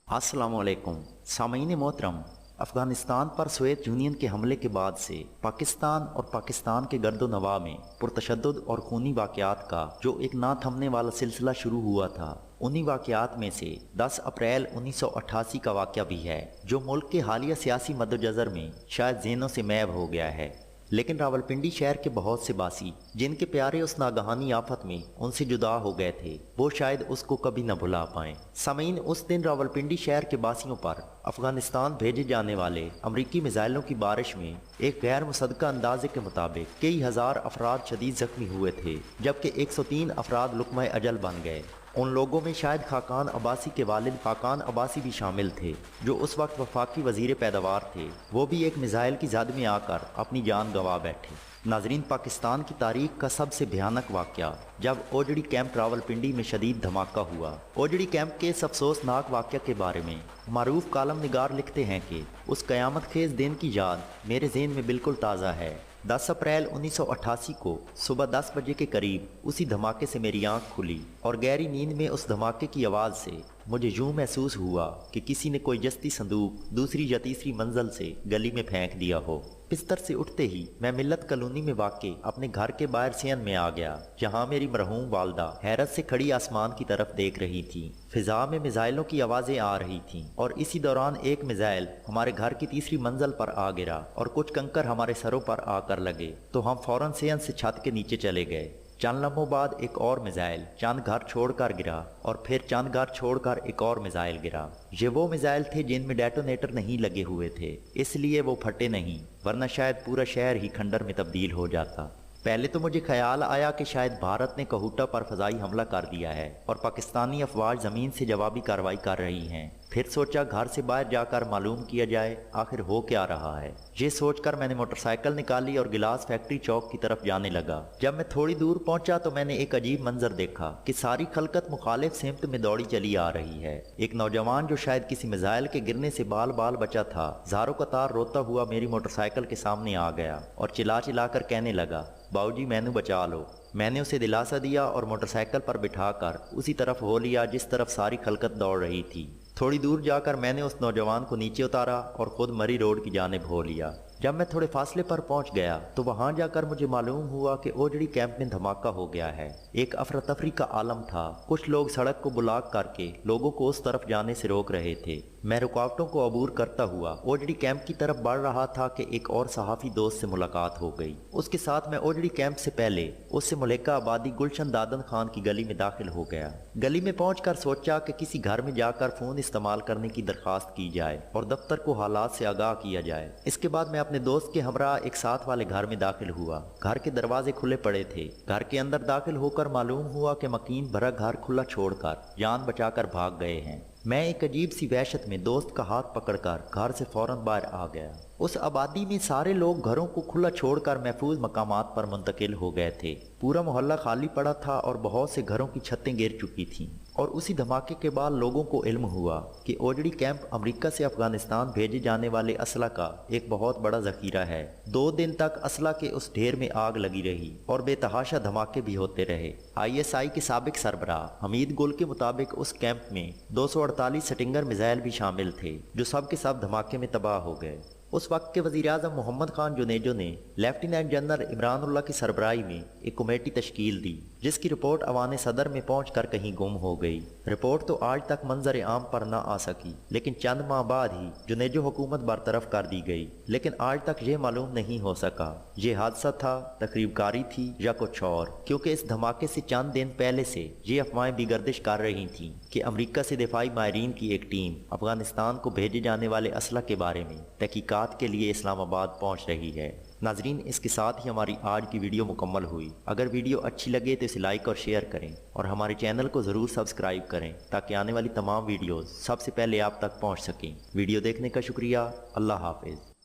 अस्सलाम वालेकुम सामीन मोहतरम। अफ़गानिस्तान पर सोवियत यूनियन के हमले के बाद से पाकिस्तान और पाकिस्तान के गर्दो नवाह में पुरतशद्दुद और खूनी वाक़यात का जो एक ना थमने वाला सिलसिला शुरू हुआ था, उन्हीं वाक़यात में से 10 अप्रैल 1988 का वाक़या भी है जो मुल्क के हालिया सियासी मद्दोजर में शायद ज़हनों से मैब हो गया है। लेकिन रावलपिंडी शहर के बहुत से बासी जिनके प्यारे उस नागहानी आफत में उनसे जुदा हो गए थे, वो शायद उसको कभी न भुला पाएं। सामीन, उस दिन रावलपिंडी शहर के बासियों पर अफगानिस्तान भेजे जाने वाले अमरीकी मिसाइलों की बारिश में एक गैर मुसद्दका अंदाजे के मुताबिक कई हजार अफराद शदीद जख्मी हुए थे, जबकि 103 अफराद लुक़्मा अजल बन गए। उन लोगों में शायद खाकान अब्बासी के वालिद खाकान अब्बासी भी शामिल थे, जो उस वक्त वफाकी वजीर पैदावार थे। वो भी एक मिसाइल की जद में आकर अपनी जान गंवा बैठे। नाजरीन, पाकिस्तान की तारीख का सबसे भयानक वाक़या जब ओजड़ी कैंप रावलपिंडी में शदीद धमाका हुआ। ओजड़ी कैंप के इस अफसोसनाक वाक़या के बारे में मारूफ कालम निगार लिखते हैं कि उस क़यामत खेज दिन की याद मेरे ज़हन में बिल्कुल ताज़ा है। 10 अप्रैल 1988 को सुबह 10 बजे के करीब उसी धमाके से मेरी आंख खुली और गहरी नींद में उस धमाके की आवाज़ से मुझे यूं महसूस हुआ कि किसी ने कोई जस्ती संदूक दूसरी या तीसरी मंजिल से गली में फेंक दिया हो। बिस्तर से उठते ही मैं मिल्लत कॉलोनी में वाक़े अपने घर के बाहर सेहन में आ गया, जहां मेरी मरहूम वालदा हैरत से खड़ी आसमान की तरफ देख रही थी। फिजा में मिसाइलों की आवाज़ें आ रही थीं और इसी दौरान एक मिसाइल हमारे घर की तीसरी मंजिल पर आ गिरा और कुछ कंकर हमारे सरों पर आकर लगे, तो हम फौरन सेहन से छत के नीचे चले गए। चंद लम्हों बाद एक और मिसाइल चंद घर छोड़कर गिरा और फिर चंद घर छोड़कर एक और मिसाइल गिरा। ये वो मिसाइल थे जिनमें डेटोनेटर नहीं लगे हुए थे, इसलिए वो फटे नहीं, वरना शायद पूरा शहर ही खंडर में तब्दील हो जाता। पहले तो मुझे ख्याल आया कि शायद भारत ने कहूटा पर फजाई हमला कर दिया है और पाकिस्तानी अफवाज ज़मीन से जवाबी कार्रवाई कर रही हैं। फिर सोचा घर से बाहर जाकर मालूम किया जाए आखिर हो क्या रहा है। ये सोचकर मैंने मोटरसाइकिल निकाली और गिलास फैक्ट्री चौक की तरफ जाने लगा। जब मैं थोड़ी दूर पहुंचा तो मैंने एक अजीब मंजर देखा कि सारी खलकत मुखालिफ सिमत में दौड़ी चली आ रही है। एक नौजवान जो शायद किसी मिसाइल के गिरने से बाल बाल बचा था, ज़ारों कतार रोता हुआ मेरी मोटरसाइकिल के सामने आ गया और चिल्ला चिल्ला कर कहने लगा, बाऊजी मैनू बचा लो। मैंने उसे दिलासा दिया और मोटरसाइकिल पर बिठाकर उसी तरफ हो लिया जिस तरफ सारी खलकत दौड़ रही थी। थोड़ी दूर जाकर मैंने उस नौजवान को नीचे उतारा और खुद मरी रोड की जानिब हो लिया। जब मैं थोड़े फासले पर पहुंच गया तो वहां जाकर मुझे मालूम हुआ कि ओजड़ी कैंप में धमाका हो गया है। एक अफरा तफरी का आलम था। कुछ लोग सड़क को ब्लॉक करके लोगों को उस तरफ जाने से रोक रहे थे। मैं रुकावटों को अबूर करता हुआ ओजड़ी कैंप की तरफ बढ़ रहा था कि एक और सहाफ़ी दोस्त से मुलाकात हो गई। उसके साथ मैं ओजड़ी कैंप से पहले उससे मुलेका आबादी गुलशन दादन खान की गली में दाखिल हो गया। गली में पहुंचकर सोचा कि किसी घर में जाकर फ़ोन इस्तेमाल करने की दरख्वास्त की जाए और दफ्तर को हालात से आगाह किया जाए। इसके बाद मैं अपने दोस्त के हमरा एक साथ वाले घर में दाखिल हुआ। घर के दरवाजे खुले पड़े थे। घर के अंदर दाखिल होकर मालूम हुआ कि मकीन भरा घर खुला छोड़कर जान बचाकर भाग गए हैं। मैं एक अजीब सी वहशत में दोस्त का हाथ पकड़कर घर से फौरन बाहर आ गया। उस आबादी में सारे लोग घरों को खुला छोड़कर महफूज मकामात पर मुंतकिल हो गए थे। पूरा मोहल्ला खाली पड़ा था और बहुत से घरों की छतें गिर चुकी थीं। और उसी धमाके के बाद लोगों को इल्म हुआ कि ओजड़ी कैंप अमेरिका से अफगानिस्तान भेजे जाने वाले असला का एक बहुत बड़ा जखीरा है। 2 दिन तक असला के उस ढेर में आग लगी रही और बेतहाशा धमाके भी होते रहे। ISI के साबिक सरबराह हमीद गुल के मुताबिक उस कैंप में 248 स्टिंगर मिसाइल भी शामिल थे, जो सब के सब धमाके में तबाह हो गए। उस वक्त के वज़ीर-ए-आज़म मोहम्मद खान जुनेजो ने लेफ्टिनेंट जनरल इमरानुल्लाह की सरबराही में एक कमेटी तश्कील दी, जिसकी रिपोर्ट अवान सदर में पहुंचकर कहीं गुम हो गई। रिपोर्ट तो आज तक मंजर आम पर ना आ सकी, लेकिन चंद माह बाद ही जुनेजो हुकूमत बरतरफ कर दी गई। लेकिन आज तक ये मालूम नहीं हो सका ये हादसा था, तकरीबकारी थी या कुछ और, क्योंकि इस धमाके से चंद दिन पहले से ये अफवाहें भी गर्दिश कर रही थीं कि अमरीका से दिफाई माहिरीन की एक टीम अफगानिस्तान को भेजे जाने वाले असला के बारे में तहकीकात के लिए इस्लामाबाद पहुंच रही है। नाजरीन, इसके साथ ही हमारी आज की वीडियो मुकम्मल हुई। अगर वीडियो अच्छी लगे तो इसे लाइक और शेयर करें और हमारे चैनल को ज़रूर सब्सक्राइब करें ताकि आने वाली तमाम वीडियोस सबसे पहले आप तक पहुंच सकें। वीडियो देखने का शुक्रिया। अल्लाह हाफिज़।